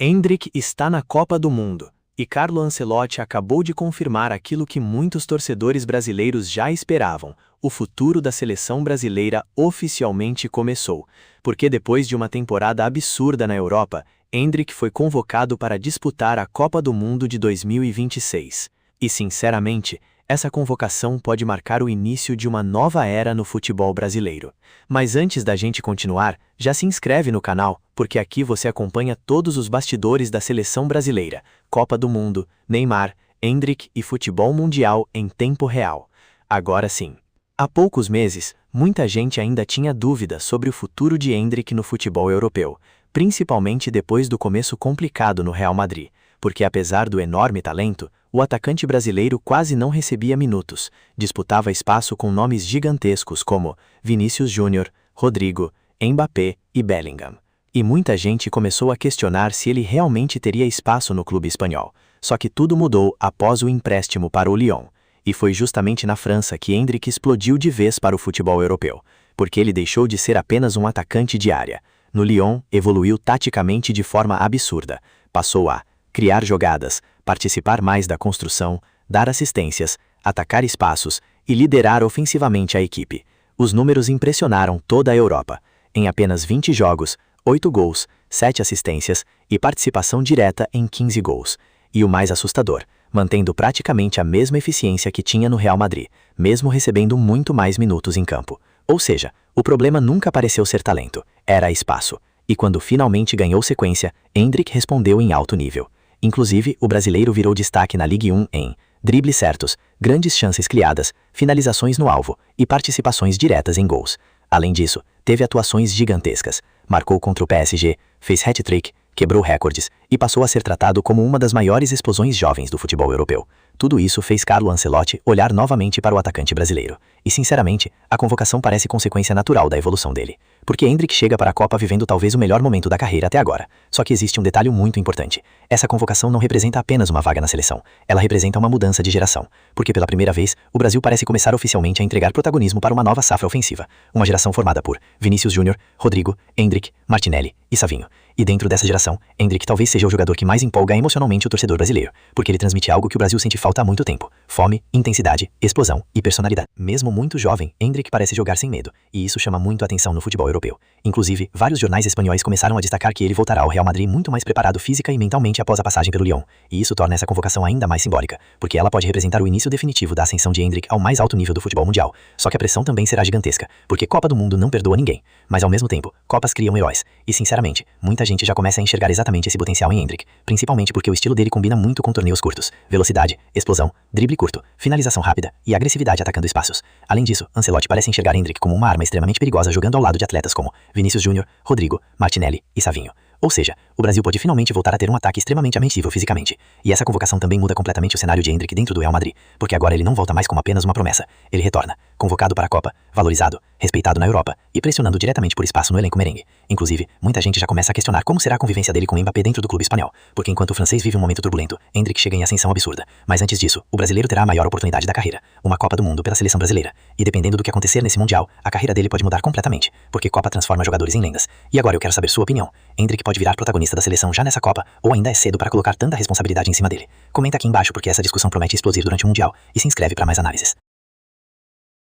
Endrick está na Copa do Mundo, e Carlo Ancelotti acabou de confirmar aquilo que muitos torcedores brasileiros já esperavam: o futuro da seleção brasileira oficialmente começou, porque depois de uma temporada absurda na Europa, Endrick foi convocado para disputar a Copa do Mundo de 2026. E sinceramente, essa convocação pode marcar o início de uma nova era no futebol brasileiro. Mas antes da gente continuar, já se inscreve no canal, porque aqui você acompanha todos os bastidores da seleção brasileira, Copa do Mundo, Neymar, Endrick e futebol mundial em tempo real. Agora sim. Há poucos meses, muita gente ainda tinha dúvidas sobre o futuro de Endrick no futebol europeu, principalmente depois do começo complicado no Real Madrid, porque apesar do enorme talento, o atacante brasileiro quase não recebia minutos, disputava espaço com nomes gigantescos como Vinícius Júnior, Rodrigo, Mbappé e Bellingham. E muita gente começou a questionar se ele realmente teria espaço no clube espanhol. Só que tudo mudou após o empréstimo para o Lyon. E foi justamente na França que Endrick explodiu de vez para o futebol europeu, porque ele deixou de ser apenas um atacante de área. No Lyon, evoluiu taticamente de forma absurda. Passou a criar jogadas, participar mais da construção, dar assistências, atacar espaços e liderar ofensivamente a equipe. Os números impressionaram toda a Europa. Em apenas 20 jogos, 8 gols, 7 assistências e participação direta em 15 gols. E o mais assustador, mantendo praticamente a mesma eficiência que tinha no Real Madrid, mesmo recebendo muito mais minutos em campo. Ou seja, o problema nunca pareceu ser talento, era espaço. E quando finalmente ganhou sequência, Endrick respondeu em alto nível. Inclusive, o brasileiro virou destaque na Ligue 1 em dribles certos, grandes chances criadas, finalizações no alvo e participações diretas em gols. Além disso, teve atuações gigantescas, marcou contra o PSG, fez hat-trick, quebrou recordes e passou a ser tratado como uma das maiores explosões jovens do futebol europeu. Tudo isso fez Carlo Ancelotti olhar novamente para o atacante brasileiro. E sinceramente, a convocação parece consequência natural da evolução dele. Porque Endrick chega para a Copa vivendo talvez o melhor momento da carreira até agora. Só que existe um detalhe muito importante. Essa convocação não representa apenas uma vaga na seleção. Ela representa uma mudança de geração. Porque pela primeira vez, o Brasil parece começar oficialmente a entregar protagonismo para uma nova safra ofensiva. Uma geração formada por Vinícius Júnior, Rodrigo, Endrick, Martinelli e Savinho. E dentro dessa geração, Endrick talvez seja o jogador que mais empolga emocionalmente o torcedor brasileiro, porque ele transmite algo que o Brasil sente falta há muito tempo: fome, intensidade, explosão e personalidade. Mesmo muito jovem, Endrick parece jogar sem medo, e isso chama muito a atenção no futebol europeu. Inclusive, vários jornais espanhóis começaram a destacar que ele voltará ao Real Madrid muito mais preparado física e mentalmente após a passagem pelo Lyon, e isso torna essa convocação ainda mais simbólica, porque ela pode representar o início definitivo da ascensão de Endrick ao mais alto nível do futebol mundial. Só que a pressão também será gigantesca, porque Copa do Mundo não perdoa ninguém, mas ao mesmo tempo, Copas criam heróis, e sinceramente, muita gente já começa a enxergar exatamente esse potencial em Endrick, principalmente porque o estilo dele combina muito com torneios curtos, velocidade, explosão, drible curto, finalização rápida e agressividade atacando espaços. Além disso, Ancelotti parece enxergar Endrick como uma arma extremamente perigosa jogando ao lado de atletas como Vinícius Júnior, Rodrigo, Martinelli e Savinho. Ou seja, o Brasil pode finalmente voltar a ter um ataque extremamente amenível fisicamente. E essa convocação também muda completamente o cenário de Endrick dentro do Real Madrid, porque agora ele não volta mais como apenas uma promessa. Ele retorna, convocado para a Copa, valorizado, respeitado na Europa e pressionando diretamente por espaço no elenco merengue. Inclusive, muita gente já começa a questionar como será a convivência dele com Mbappé dentro do clube espanhol, porque enquanto o francês vive um momento turbulento, Endrick chega em ascensão absurda. Mas antes disso, o brasileiro terá a maior oportunidade da carreira, uma Copa do Mundo pela seleção brasileira. E dependendo do que acontecer nesse Mundial, a carreira dele pode mudar completamente, porque Copa transforma jogadores em lendas. E agora eu quero saber sua opinião. Endrick pode virar protagonista da seleção já nessa Copa, ou ainda é cedo para colocar tanta responsabilidade em cima dele? Comenta aqui embaixo porque essa discussão promete explodir durante o Mundial, e se inscreve para mais análises.